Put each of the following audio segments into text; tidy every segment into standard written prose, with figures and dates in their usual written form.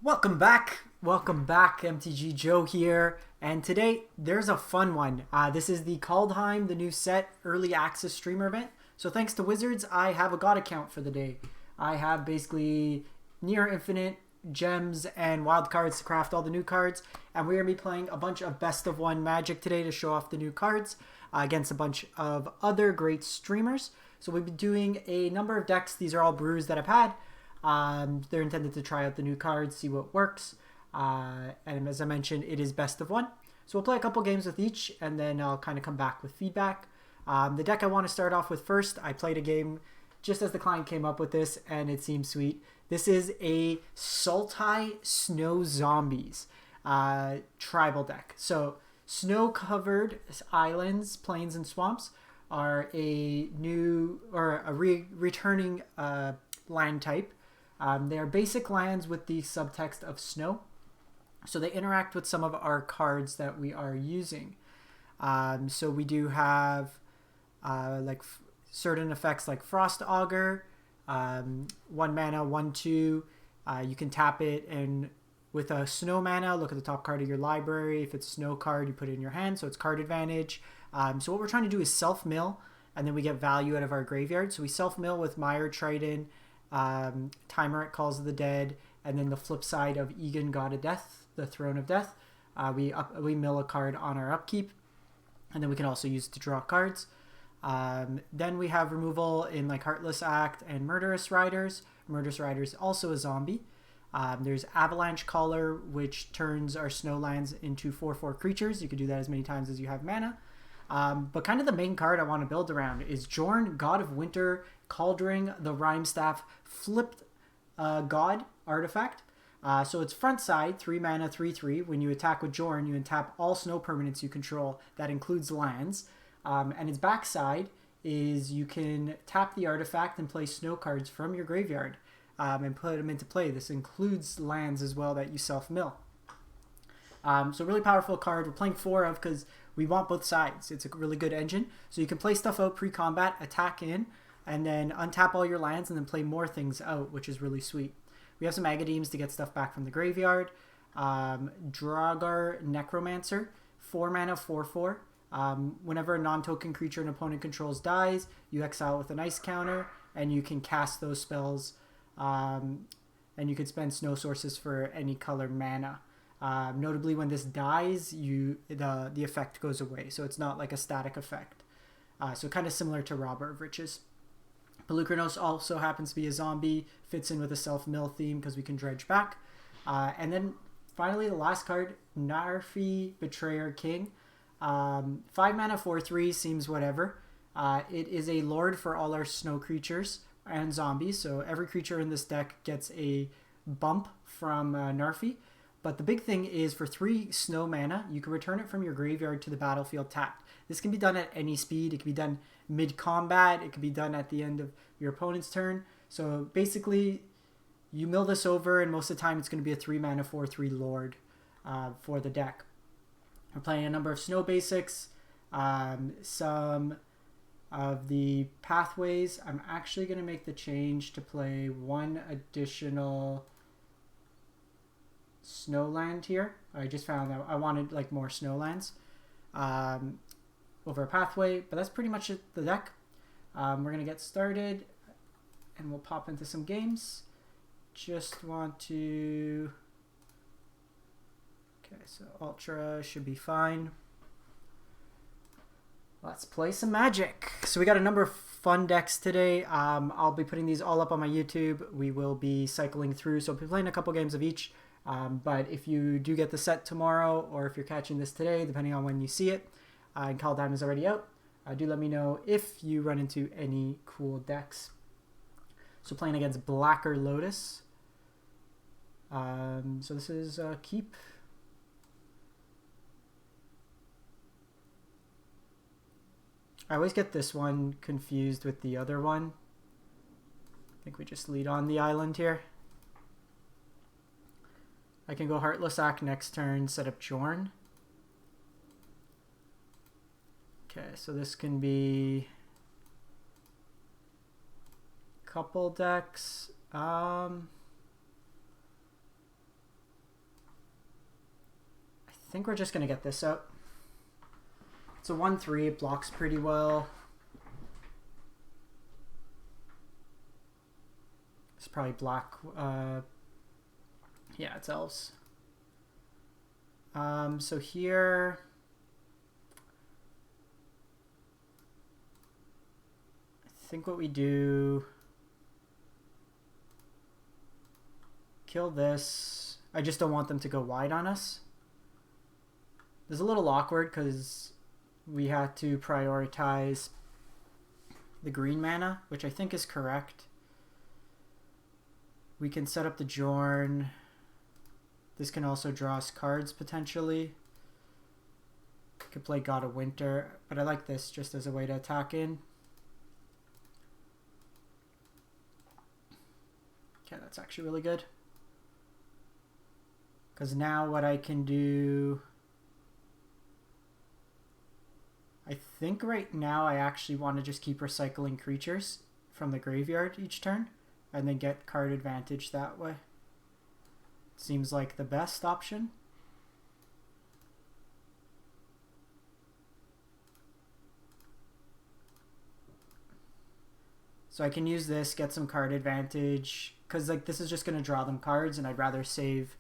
Welcome back, MTG Joe here, and today there's a fun one. This is the Kaldheim, the new set, early access streamer event. So thanks to Wizards, I have a god account for the day. I have basically near infinite gems and wild cards to craft all the new cards, and we're going to be playing a bunch of best of one magic today to show off the new cards against a bunch of other great streamers. So we'll be doing a number of decks. These are all brews that I've had. They're intended to try out the new cards, see what works. And as I mentioned, it is best of one. So we'll play a couple games with each, and then I'll kind of come back with feedback. The deck I want to start off with first, I played a game just as the client came up with this, and it seemed sweet. This is a Sultai Snow Zombies tribal deck. So snow-covered islands, plains, and swamps are a new or a returning land type. They are basic lands with the subtext of snow. So they interact with some of our cards that we are using. So we do have certain effects like Frost Augur, 1 mana, 1/2. You can tap it, and with a snow mana, look at the top card of your library. If it's a snow card, you put it in your hand, so it's card advantage. So what we're trying to do is self-mill, and then we get value out of our graveyard. So we self-mill with Mire Triton, Tymaret, Calls of the Dead, and then the flip side of Egon, God of Death, the Throne of Death. We mill a card on our upkeep, and then we can also use it to draw cards. Then we have removal in like Heartless Act and Murderous Riders. Murderous Rider is also a zombie. There's Avalanche Caller, which turns our snowlands into 4/4 creatures. You can do that as many times as you have mana. But kind of the main card I want to build around is Jorn, God of Winter, Cauldron, the Rhyme Staff, flipped God artifact. So it's front side, 3 mana, 3/3. When you attack with Jorn, you untap all snow permanents you control. That includes lands. And its backside is you can tap the artifact and play snow cards from your graveyard and put them into play. This includes lands as well that you self-mill. So really powerful card. We're playing 4 of because we want both sides. It's a really good engine. So you can play stuff out pre-combat, attack in, and then untap all your lands and then play more things out, which is really sweet. We have some Agadeems to get stuff back from the graveyard. Draugr Necromancer, 4 mana, 4/4. Whenever a non-token creature an opponent controls dies, you exile with an ice counter, and you can cast those spells, and you can spend snow sources for any color mana. Notably, when this dies, the effect goes away, so it's not like a static effect. So kind of similar to Robber of Riches. Polukranos also happens to be a zombie, fits in with a self-mill theme because we can dredge back. And then finally, the last card, Narfi, Betrayer King. 5 mana, 4/3, seems whatever. It is a lord for all our snow creatures and zombies, so every creature in this deck gets a bump from Narfi. But the big thing is for 3 snow mana, you can return it from your graveyard to the battlefield tapped. This can be done at any speed. It can be done mid-combat. It can be done at the end of your opponent's turn. So basically, you mill this over, and most of the time it's going to be a 3 mana, 4/3 lord for the deck. We're playing a number of snow basics, some of the pathways. I'm actually going to make the change to play 1 additional snowland here. I just found that I wanted like more snowlands over a pathway, but that's pretty much the deck. We're going to get started, and we'll pop into some games. Just want to... Okay, so Ultra should be fine. Let's play some Magic. So we got a number of fun decks today. I'll be putting these all up on my YouTube. We will be cycling through, so I'll be playing a couple games of each. But if you do get the set tomorrow, or if you're catching this today, depending on when you see it, and Kaldheim is already out, do let me know if you run into any cool decks. So playing against Blacker Lotus. So this is Keep. I always get this one confused with the other one. I think we just lead on the island here. I can go Heartless Act next turn, set up Jorn. Okay, so this can be a couple decks. think we're just going to get this out. It's a 1/3. It blocks pretty well. It's probably black. Yeah, it's Elves. So here... I think what we do... Kill this. I just don't want them to go wide on us. It's a little awkward because we had to prioritize the green mana, which I think is correct. We can set up the Jorn. This can also draw us cards potentially. Could play God of Winter, but I like this just as a way to attack in. Okay, that's actually really good. Because now what I can do... I think right now I actually want to just keep recycling creatures from the graveyard each turn and then get card advantage that way. Seems like the best option. So I can use this, get some card advantage, because like this is just going to draw them cards, and I'd rather save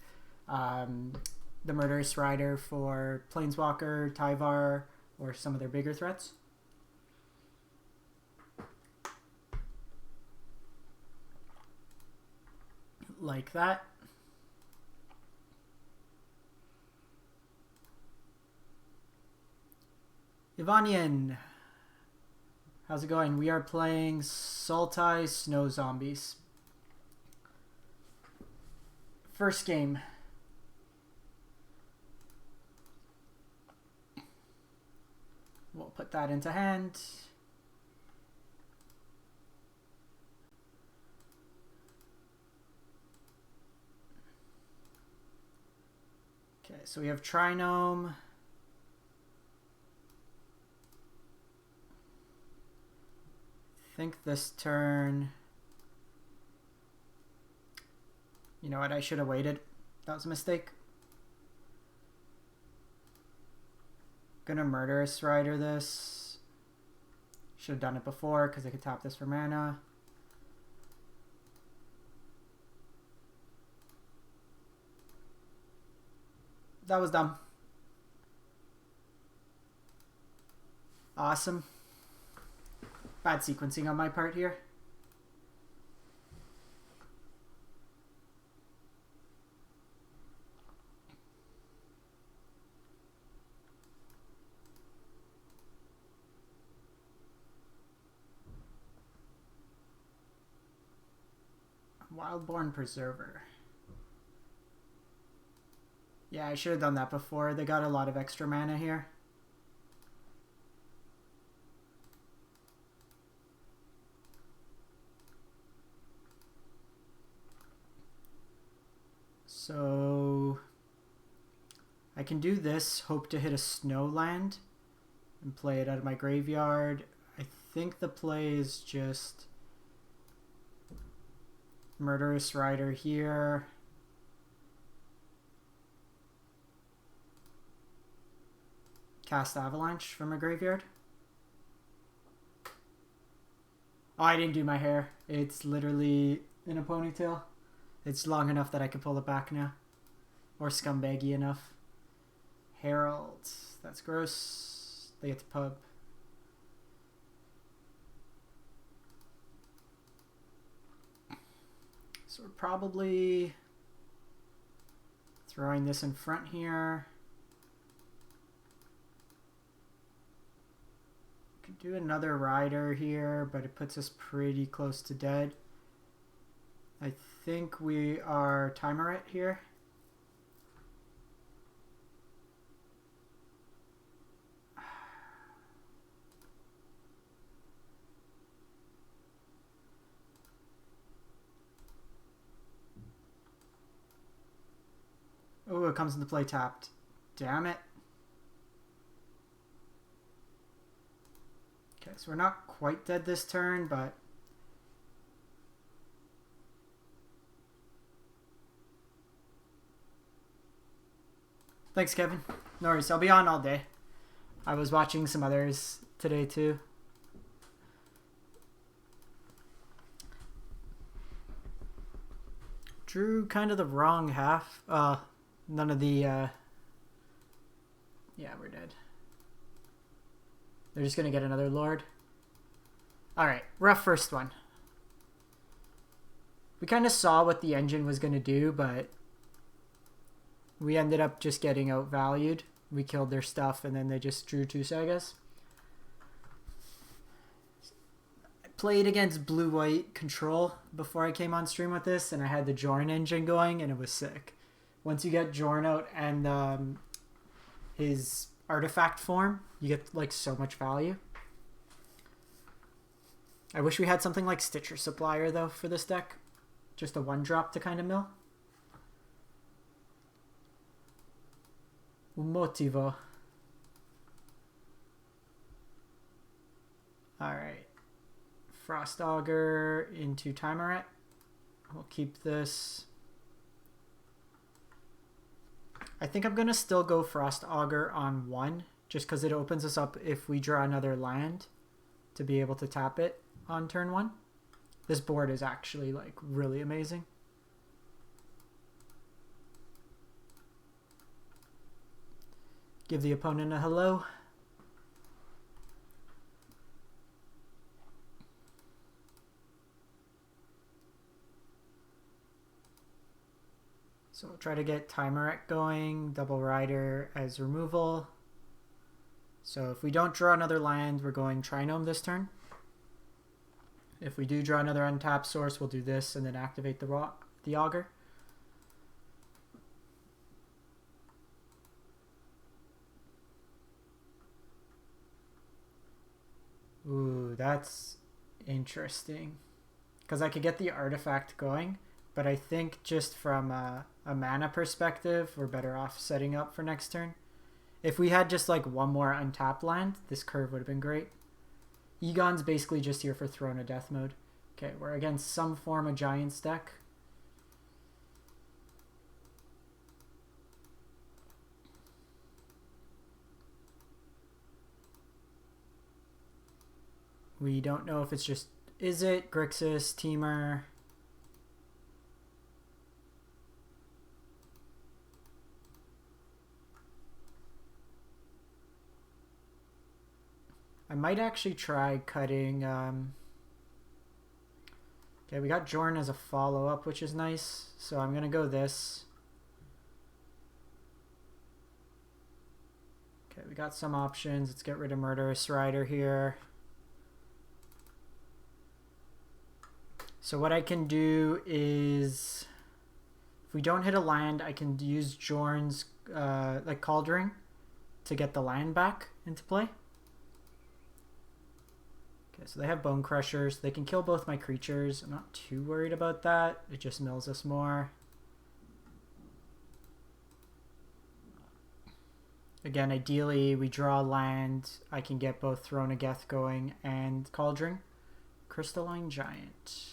the Murderous Rider for Planeswalker, Tyvar, or some of their bigger threats. Like that. Ivanian, how's it going? We are playing Sultai Snow Zombies. First game. We'll put that into hand. Okay, so we have Trinome. I think this turn... You know what, I should have waited. That was a mistake. Gonna Murderous Rider this. Should have done it before because I could tap this for mana. That was dumb. Awesome. Bad sequencing on my part here. Wildborn Preserver. Yeah, I should have done that before. They got a lot of extra mana here. So I can do this, hope to hit a snow land and play it out of my graveyard. I think the play is just Murderous Rider here. Cast Avalanche from a graveyard. Oh, I didn't do my hair. It's literally in a ponytail. It's long enough that I can pull it back now. Or scumbaggy enough. Herald. That's gross. They get to pub. So we're probably throwing this in front here. Could do another rider here, but it puts us pretty close to dead. I think we are Tymaret here. Oh, it comes into play tapped. Damn it. Okay, so we're not quite dead this turn, but Thanks, Kevin. No worries. I'll be on all day. I was watching some others today too. Drew kind of the wrong half. None of the... Yeah, we're dead. They're just going to get another Lord. Alright, rough first one. We kind of saw what the engine was going to do, but we ended up just getting outvalued. We killed their stuff, and then they just drew 2 Sagas. I played against blue-white control before I came on stream with this, and I had the Jorn engine going, and it was sick. Once you get Jorn out and his artifact form, you get like so much value. I wish we had something like Stitcher Supplier, though, for this deck. Just a 1-drop to kind of mill. Un motivo. Alright. Frost Augur into Tymaret. We'll keep this. I think I'm going to still go Frost Augur on 1, just because it opens us up if we draw another land to be able to tap it on turn 1. This board is actually like really amazing. Give the opponent a hello. So we'll try to get Tymaret going, double Rider as removal. So if we don't draw another land, we're going Triome this turn. If we do draw another untapped source, we'll do this and then activate the Augur. Ooh, that's interesting. Because I could get the artifact going, but I think just from a mana perspective, we're better off setting up for next turn. If we had just like one more untapped land, this curve would have been great. Egon's basically just here for Throne of Death mode. Okay, we're against some form of Giants deck. We don't know if it's just... Is it Grixis, Temur? I might actually try cutting... Okay, we got Jorn as a follow-up, which is nice. So I'm going to go this. Okay, we got some options. Let's get rid of Murderous Rider here. So what I can do is... If we don't hit a land, I can use Jorn's like Kaldheim to get the land back into play. Okay, so they have Bone Crushers. They can kill both my creatures. I'm not too worried about that. It just mills us more. Again, ideally, we draw land. I can get both Throne of Geth going and Kaldheim. Crystalline Giant.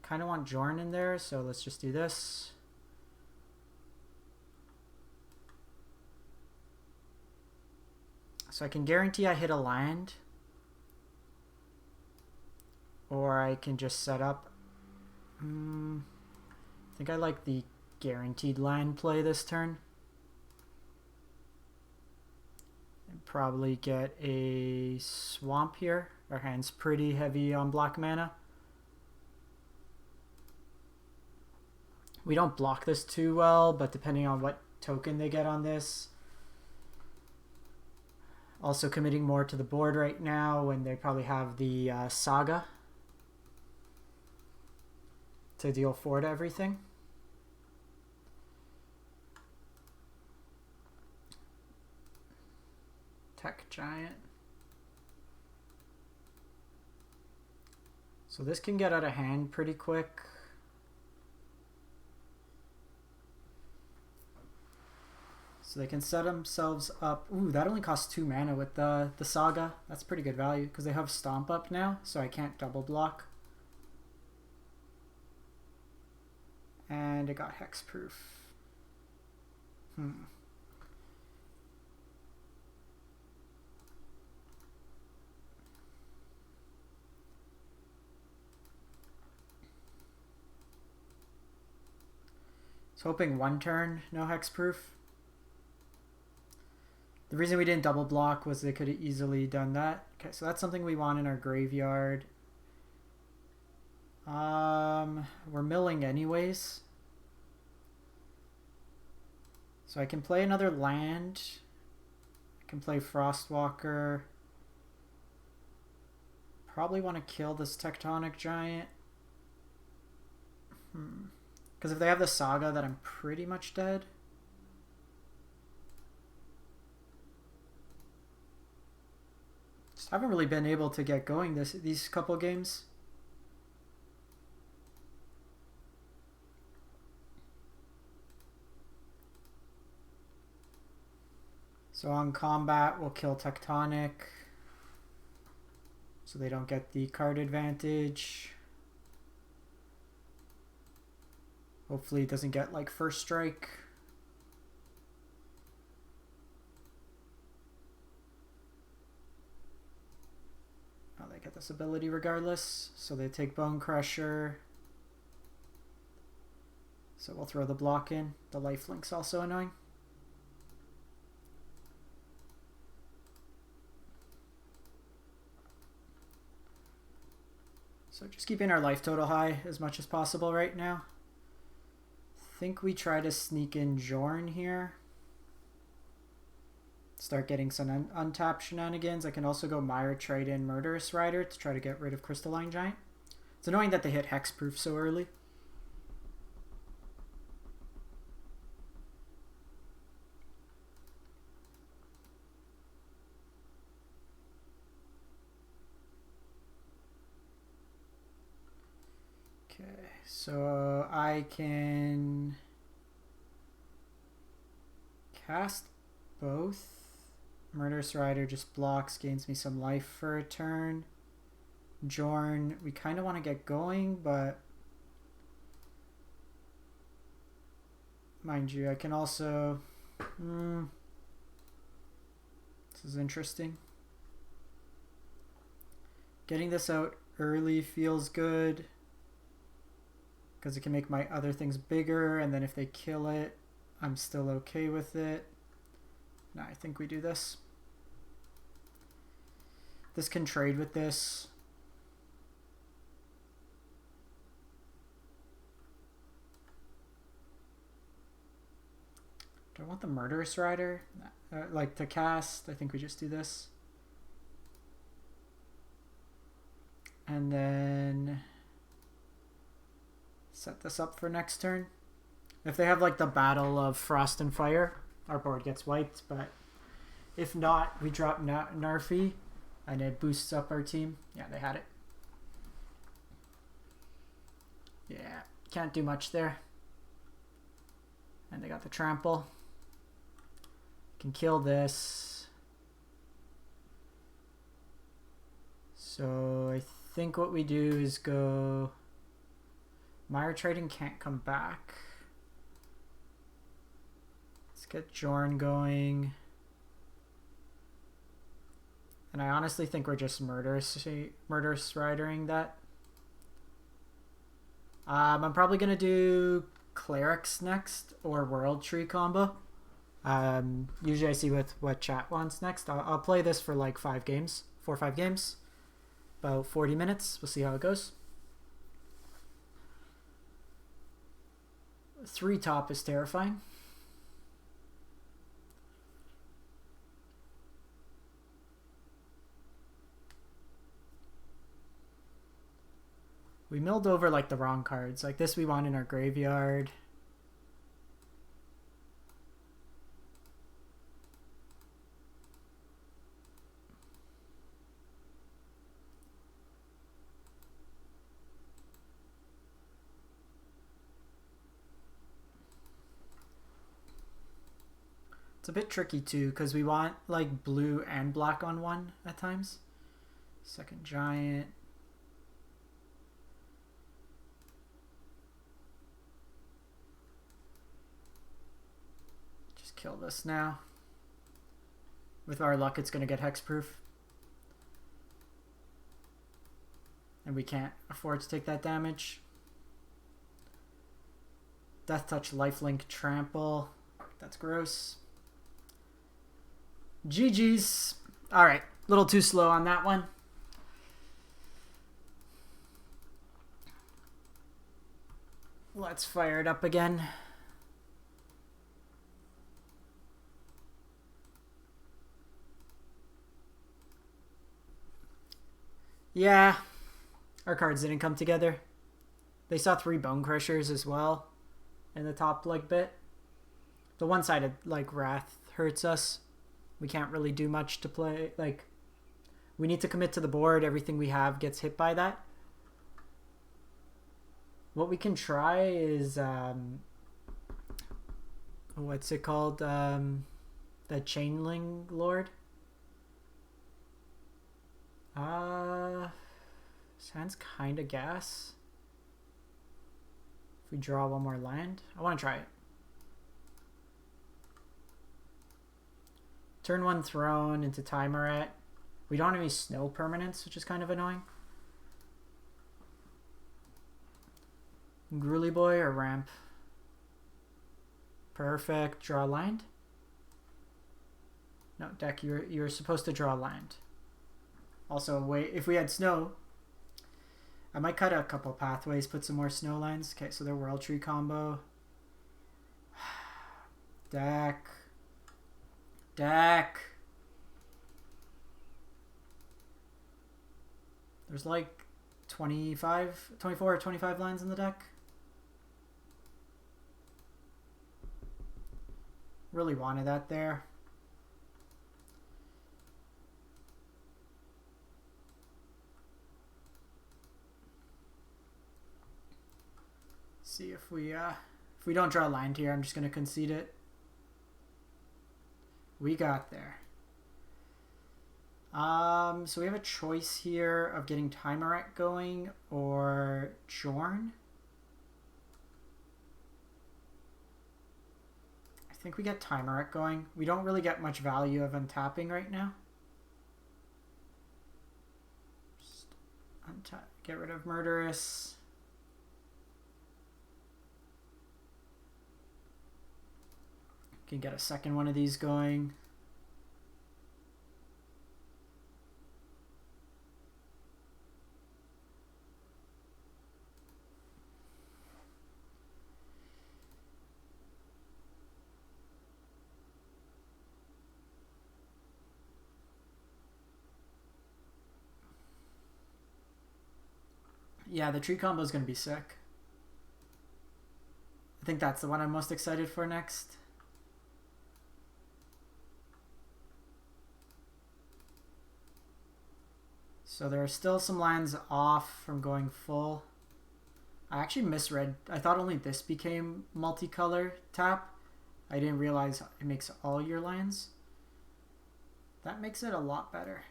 Kind of want Jorn in there, so let's just do this. So I can guarantee I hit a land, or I can just set up. I think I like the guaranteed land play this turn. And probably get a swamp here. Our hand's pretty heavy on black mana. We don't block this too well, but depending on what token they get on this. Also committing more to the board right now when they probably have the Saga to deal 4 to everything. Tech Giant. So this can get out of hand pretty quick. So they can set themselves up. Ooh, that only costs 2 mana with the Saga. That's pretty good value because they have Stomp up now, so I can't double block. And it got hexproof. Hoping one turn, no hexproof. The reason we didn't double block was they could have easily done that. Okay, so that's something we want in our graveyard. We're milling anyways. So I can play another land. I can play Frost Walker. Probably want to kill this Tectonic Giant. Because if they have the Saga, then I'm pretty much dead. Just haven't really been able to get going these couple games. So on combat, we'll kill Tectonic. So they don't get the card advantage. Hopefully it doesn't get like first strike. Oh, they get this ability regardless. So they take Bone Crusher. So we'll throw the block in. The lifelink's also annoying. So just keeping our life total high as much as possible right now. I think we try to sneak in Jorn here. Start getting some untapped shenanigans. I can also go Mire Triton, Murderous Rider to try to get rid of Crystalline Giant. It's annoying that they hit hexproof so early. Okay, so I can cast both. Murderous Rider just blocks, gains me some life for a turn. Jorn, we kind of want to get going, but mind you, I can also... This is interesting. Getting this out early feels good because it can make my other things bigger, and then if they kill it, I'm still okay with it. No, I think we do this. This can trade with this. Do I want the Murderous Rider? Like to cast? I think we just do this. And then set this up for next turn. If they have like the Battle of Frost and Fire, our board gets wiped, but if not, we drop Narfi and it boosts up our team. Yeah, they had it. Yeah, can't do much there. And they got the trample. Can kill this. So I think what we do is go... Mire Triton can't come back. Let's get Jorn going. And I honestly think we're just murderous ridering that. I'm probably going to do Clerics next or World Tree combo. Usually I see what chat wants next. I'll play this for like 4 or 5 games. About 40 minutes. We'll see how it goes. 3 top is terrifying. We milled over like the wrong cards. Like this we want in our graveyard. It's a bit tricky too because we want like blue and black on one at times. Second Giant. regardless now. With our luck, it's going to get hexproof. And we can't afford to take that damage. Death Touch, Lifelink, Trample. That's gross. GG's. Alright, a little too slow on that one. Let's fire it up again. Yeah, our cards didn't come together. They saw 3 Bone Crushers as well in the top like bit. The one-sided like Wrath hurts us. We can't really do much to play. Like, we need to commit to the board. Everything we have gets hit by that. What we can try is what's it called? The Chainling Lord. Sounds kind of gas. If we draw one more land, I want to try it. Turn 1 Throne into Tymaret. We don't have any snow permanents, which is kind of annoying. Gruely Boy or Ramp? Perfect. Draw land. No, deck. You're supposed to draw land. Also, wait. If we had snow, I might cut a couple pathways, put some more snow lines. Okay, so they're World Tree combo. Deck. Deck. There's like 24 or 25 lines in the deck. Really wanted that there. See if we don't draw a line here, I'm just gonna concede it. We got there. So we have a choice here of getting Tymaret going or Jorn. I think we get Tymaret going. We don't really get much value of untapping right now. Just untap, get rid of Murderous. Can get a second one of these going. Yeah, the tree combo is going to be sick. I think that's the one I'm most excited for next. So there are still some lands off from going full. I actually misread. I thought only this became multicolor tap. I didn't realize it makes all your lands. That makes it a lot better.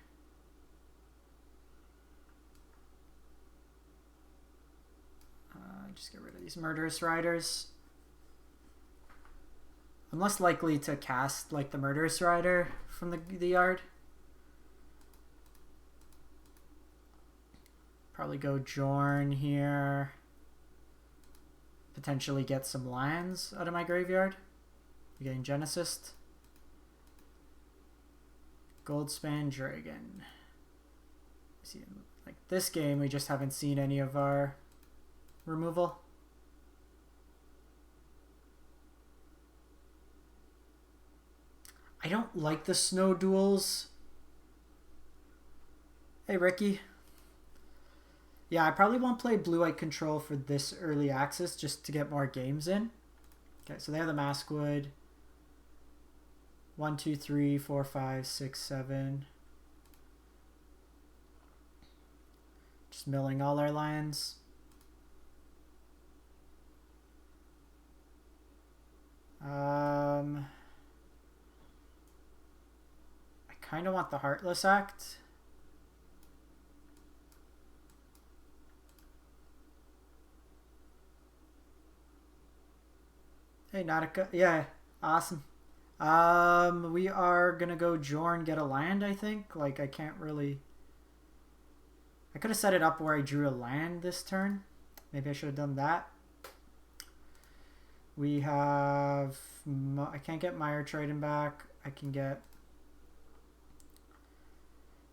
Just get rid of these Murderous Riders. I'm less likely to cast like the Murderous Rider from the yard. Probably go Jorn here. Potentially get some lands out of my graveyard. You're getting Genesis. Goldspan Dragon. See, like this game, we just haven't seen any of our removal. I don't like the snow duels. Hey, Ricky. Yeah, I probably won't play blue-white control for this early access just to get more games in. Okay, so they have the Maskwood. 1, 2, 3, 4, 5, 6, 7. Just milling all our lands. I kind of want the Heartless Act. Hey, Nautica. Yeah, awesome. We are gonna go Jorn, get a land, I think. Like, I can't really... I could have set it up where I drew a land this turn. Maybe I should have done that. We have... I can't get Mire Triton back. I can get...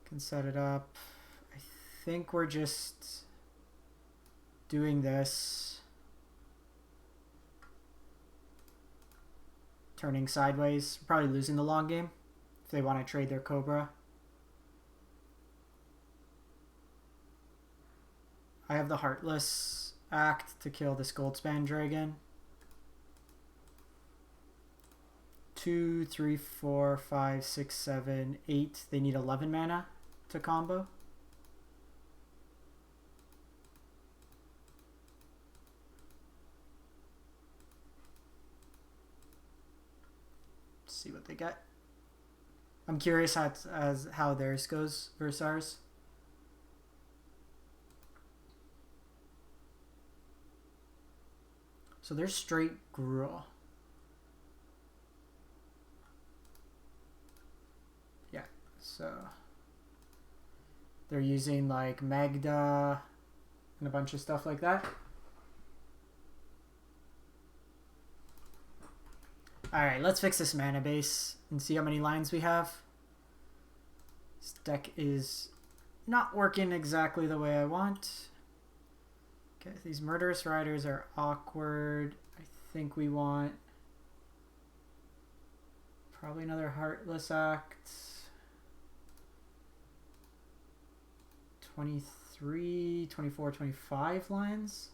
Can set it up. I think we're just doing this. Turning sideways. Probably losing the long game if they want to trade their Cobra. I have the Heartless Act to kill this Goldspan Dragon. 2, 3, 4, 5, 6, 7, 8. They need 11 mana to combo. Let's see what they get. I'm curious as how theirs goes versus ours. So they're straight Gruul. Yeah, so they're using like Magda and a bunch of stuff like that. Alright, let's fix this mana base and see how many lines we have. This deck is not working exactly the way I want. Okay, these Murderous Riders are awkward. I think we want probably another Heartless Act. 23, 24, 25 lines.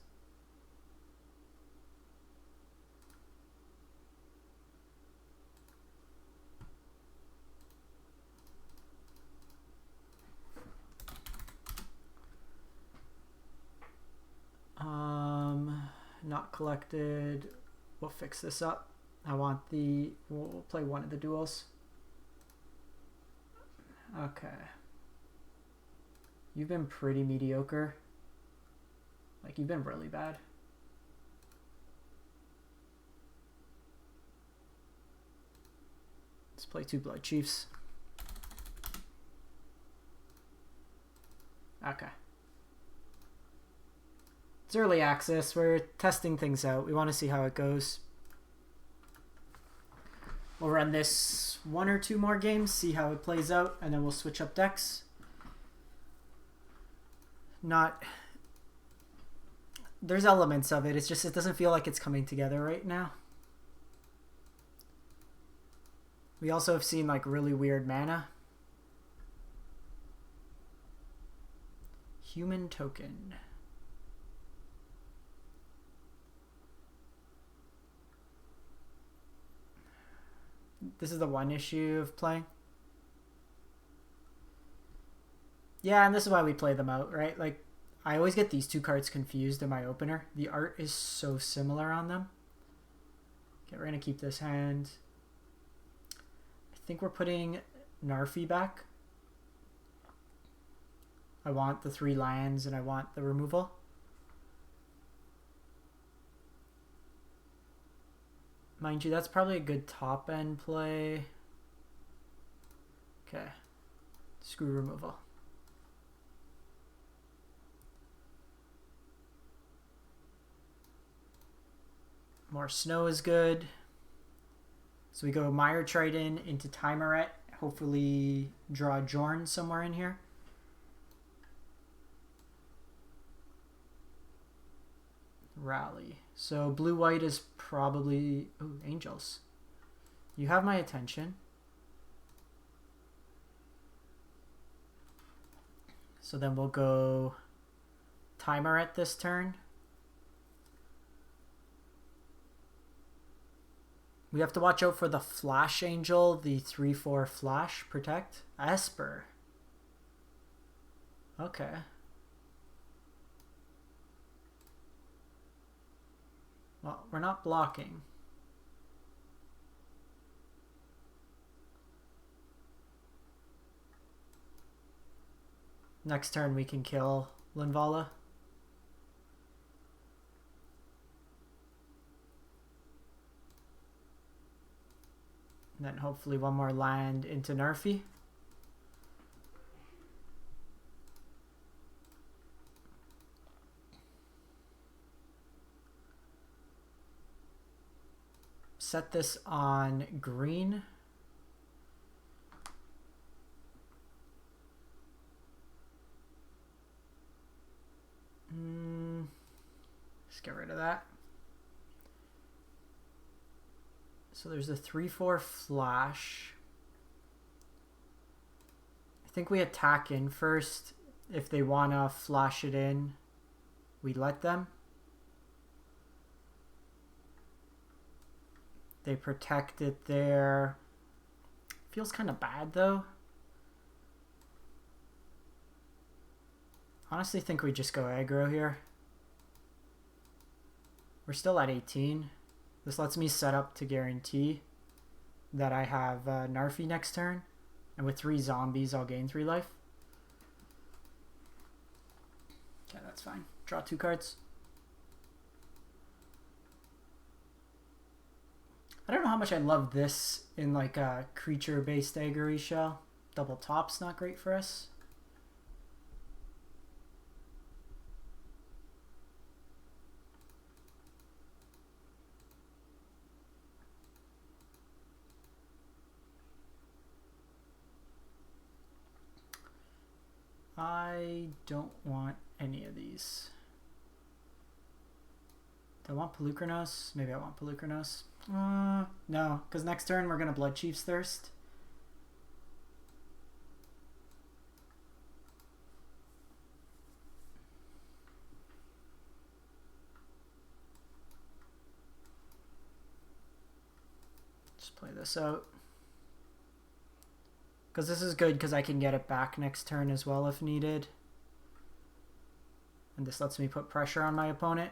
Not collected. We'll fix this up. I want the... We'll play one of the duels. Okay. You've been pretty mediocre. Like, you've been really bad. Let's play 2 Bloodchiefs. Okay. It's early access. We're testing things out. We want to see how it goes. We'll run this 1 or 2 more games, see how it plays out, and then we'll switch up decks. Not... There's elements of it. It's just it doesn't feel like it's coming together right now. We also have seen like really weird mana. Human token. This is the one issue of playing. Yeah, and this is why we play them out, right? Like, I always get these 2 cards confused in my opener. The art is so similar on them. Okay, we're going to keep this hand. I think we're putting Narfi back. I want the 3 lands and I want the removal. Mind you, that's probably a good top end play. Okay. Screw removal. More snow is good. So we go Mire Triton into Tymaret. Hopefully draw Jorn somewhere in here. Rally. So blue-white is probably... Ooh, angels. You have my attention. So then we'll go Tymaret this turn. We have to watch out for the Flash Angel, the 3/4 Flash Protect. Esper. Okay. Well, we're not blocking. Next turn we can kill Linvala. And then hopefully one more land into Narfi. Set this on green. Just get rid of that. So there's a 3/4 flash. I think we attack in first. If they want to flash it in, we let them. They protect it there. Feels kind of bad though. Honestly think we just go aggro here. We're still at 18. This lets me set up to guarantee that I have Narfi next turn. And with 3 zombies, I'll gain 3 life. Okay, that's fine. Draw 2 cards. I don't know how much I love this in like a creature-based aggro shell. Double top's not great for us. I don't want any of these. Do I want Polukranos? Maybe I want Polukranos. No, because next turn we're going to Bloodchief's Thirst. Just play this out. Because this is good because I can get it back next turn as well if needed. And this lets me put pressure on my opponent.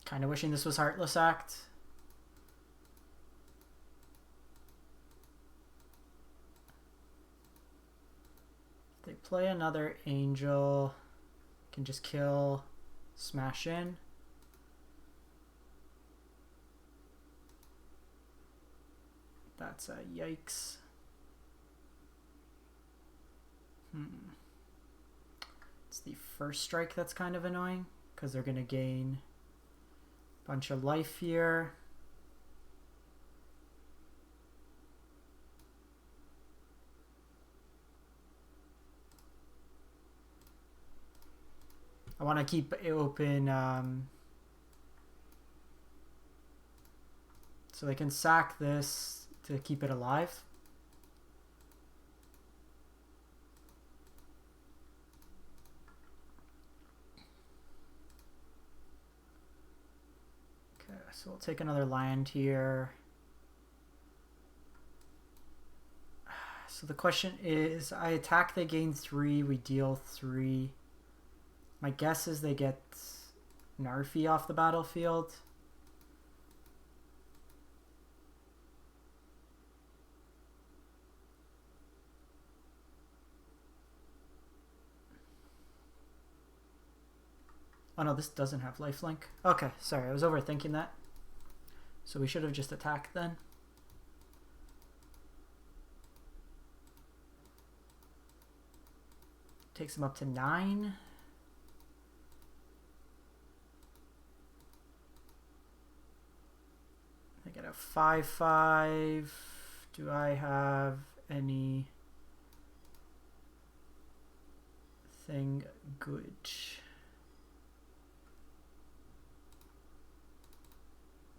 Kind of wishing this was Heartless Act. If they play another Angel, can just kill, smash in. That's a yikes. It's the first strike that's kind of annoying because they're going to gain a bunch of life here. I want to keep it open so they can sack this to keep it alive. Okay, so we'll take another land here. So the question is, I attack, they gain 3, we deal 3. My guess is they get Narfi off the battlefield. Oh no, this doesn't have lifelink. Okay, sorry, I was overthinking that. So we should have just attacked then. Takes them up to 9. I get a 5/5. Do I have anything good?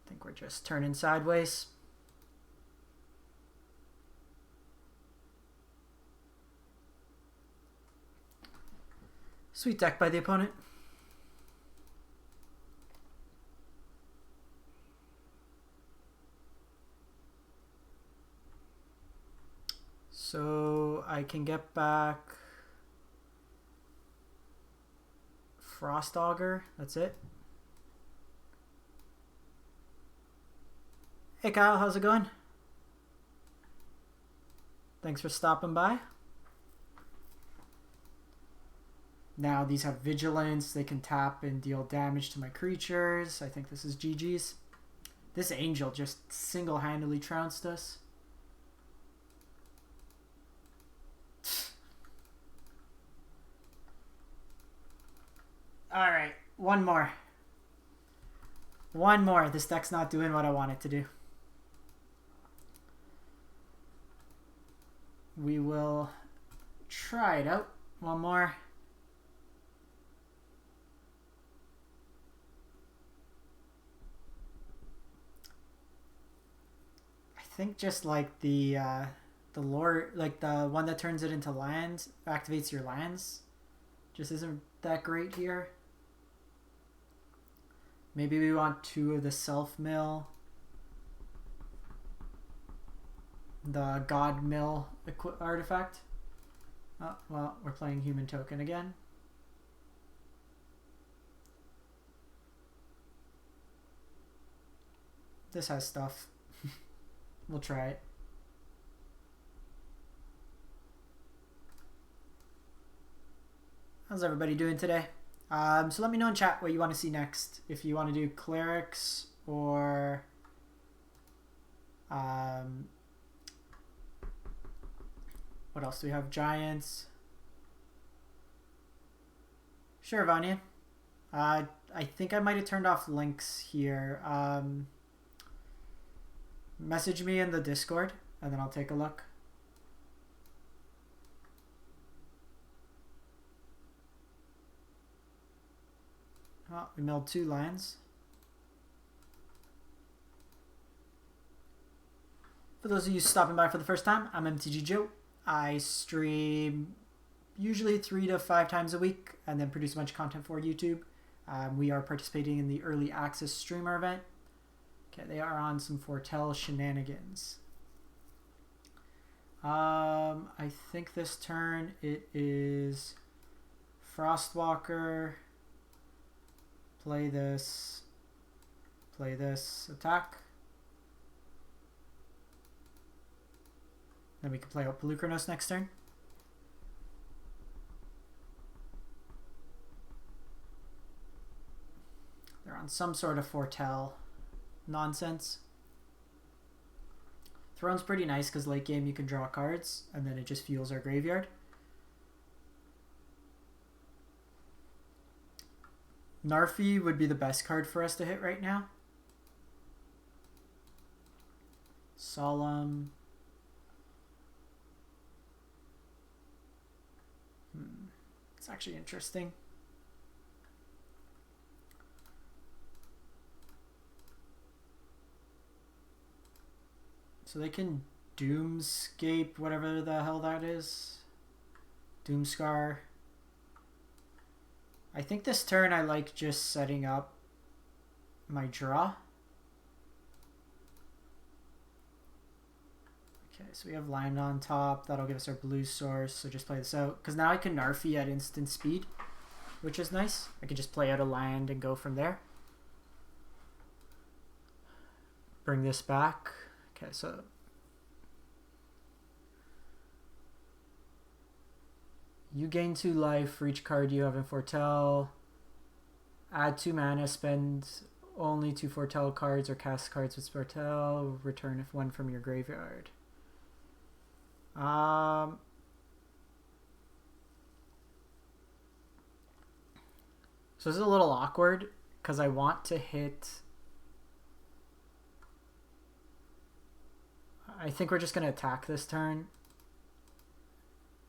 I think we're just turning sideways. Sweet deck by the opponent. So I can get back Frost Augur. That's it. Hey Kyle, how's it going? Thanks for stopping by. Now these have vigilance. They can tap and deal damage to my creatures. I think this is GG's. This angel just single-handedly trounced us. Alright, one more. One more. This deck's not doing what I want it to do. We will try it out. One more. I think just like the lore, like the one that turns it into lands, activates your lands, just isn't that great here. Maybe we want 2 of the self mill, the god mill artifact. Oh, well, we're playing human token again. This has stuff. We'll try it. How's everybody doing today? So let me know in chat what you want to see next. If you want to do clerics or what else do we have? Giants. Sure, Vanya. I think I might have turned off links here. Message me in the Discord and then I'll take a look. Oh, we milled 2 lands. For those of you stopping by for the first time, I'm MTG Joe. I stream usually 3 to 5 times a week and then produce a bunch of content for YouTube. We are participating in the early access streamer event. Okay, they are on some Foretell shenanigans. I think this turn it is Frostwalker. Play this, attack. Then we can play out Polukranos next turn. They're on some sort of Foretell nonsense. Throne's pretty nice because late game you can draw cards and then it just fuels our graveyard. Narfi would be the best card for us to hit right now. Solemn. It's actually interesting. So they can Doomscape, whatever the hell that is. Doomscar. I think this turn I like just setting up my draw. Okay, so we have land on top. That'll give us our blue source. So just play this out. Because now I can Narfi at instant speed, which is nice. I can just play out a land and go from there. Bring this back. Okay, so you gain 2 life for each card you have in Foretell. Add 2 mana, spend only 2 Foretell cards or cast cards with Foretell. Return if 1 from your graveyard. So this is a little awkward because I want to hit... I think we're just going to attack this turn.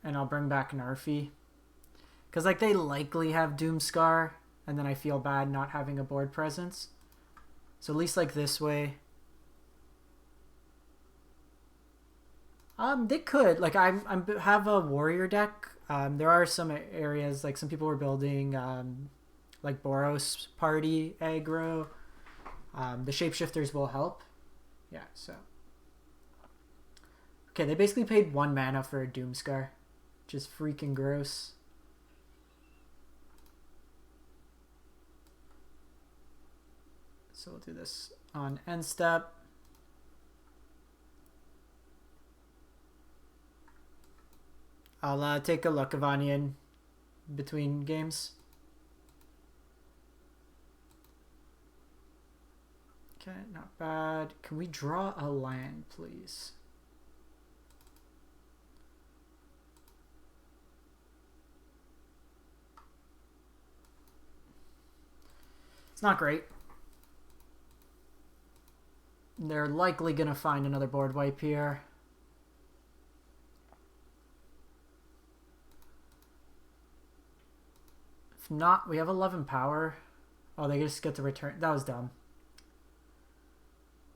And I'll bring back Narfi. Because like they likely have Doomscar. And then I feel bad not having a board presence. So at least like this way. They could. Like I have a warrior deck. There are some areas like some people were building like Boros party aggro. The shapeshifters will help. Yeah, so. Okay, they basically paid 1 mana for a Doomscar. Just freaking gross. So we'll do this on end step. I'll take a look, Avanian. between games. Okay, not bad. Can we draw a land, please? It's not great. They're likely going to find another board wipe here. If not, we have 11 power. Oh, they just get to return. That was dumb.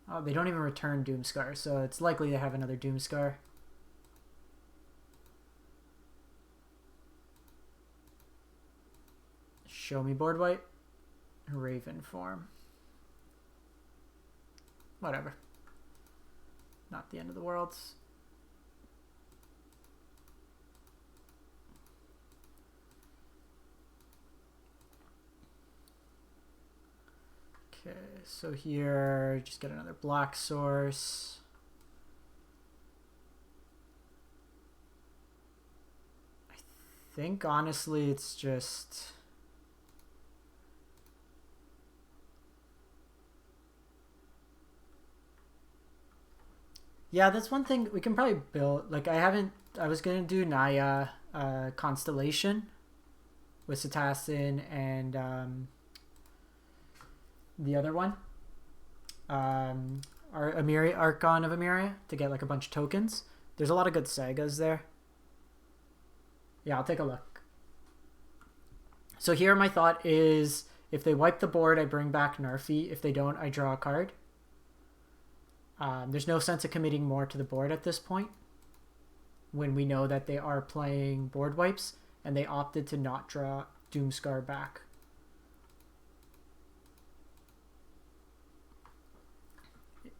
Oh, they don't even return Doomscar, so it's likely to have another Doomscar. Show me board wipe. Raven form. Whatever. Not the end of the world. Okay, so here, just get another black source. I think, honestly, it's just... Yeah, that's one thing we can probably build. Like, I was going to do Naya Constellation with Cetassin and the other one. Our Amiri, Archon of Amiri, to get like a bunch of tokens. There's a lot of good sagas there. Yeah, I'll take a look. So here my thought is, if they wipe the board, I bring back Narfi. If they don't, I draw a card. There's no sense of committing more to the board at this point when we know that they are playing board wipes and they opted to not draw Doomscar back.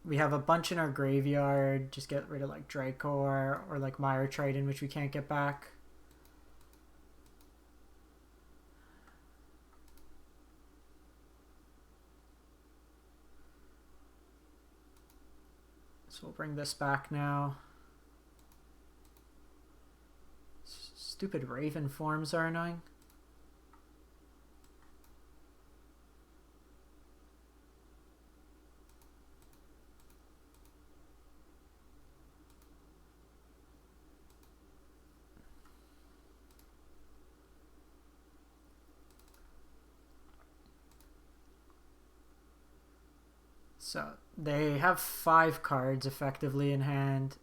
We have a bunch in our graveyard. Just get rid of like Draugr or like Mire Triton, which we can't get back. So we'll bring this back now. Stupid Raven forms are annoying. So they have 5 cards effectively in hand.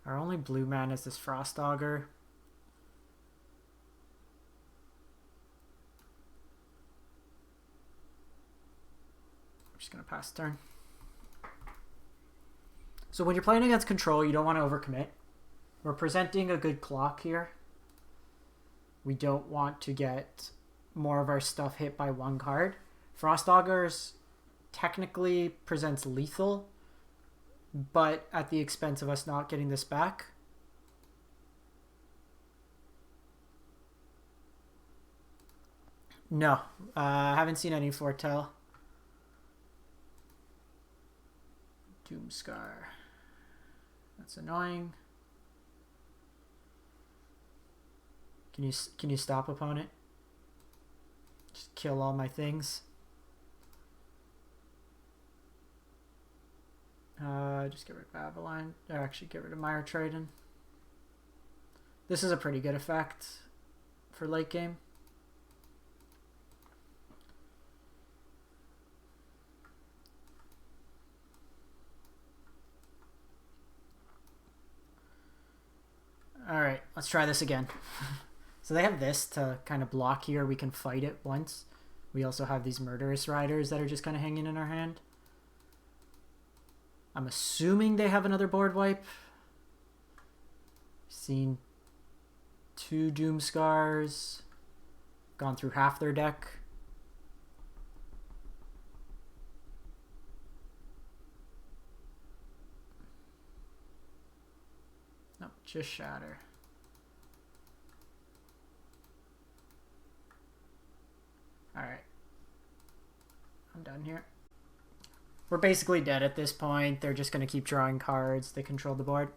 Our only blue man is this Frost Augur. I'm just going to pass turn. So when you're playing against control, you don't want to overcommit. We're presenting a good clock here. We don't want to get more of our stuff hit by one card. Frost Augurs technically presents lethal, but at the expense of us not getting this back. No, I haven't seen any foretell. Doomscar. That's annoying. Can you stop opponent? Just kill all my things. Just get rid of Avalanche. Or actually, get rid of Mire Triton. This is a pretty good effect for late game. Alright, let's try this again. So they have this to kind of block here. We can fight it once. We also have these Murderous Riders that are just kind of hanging in our hand. I'm assuming they have another board wipe. Seen 2 Doomscars. Gone through half their deck. Nope, just Shatter. Alright. I'm done here. We're basically dead at this point. They're just going to keep drawing cards. They control the board.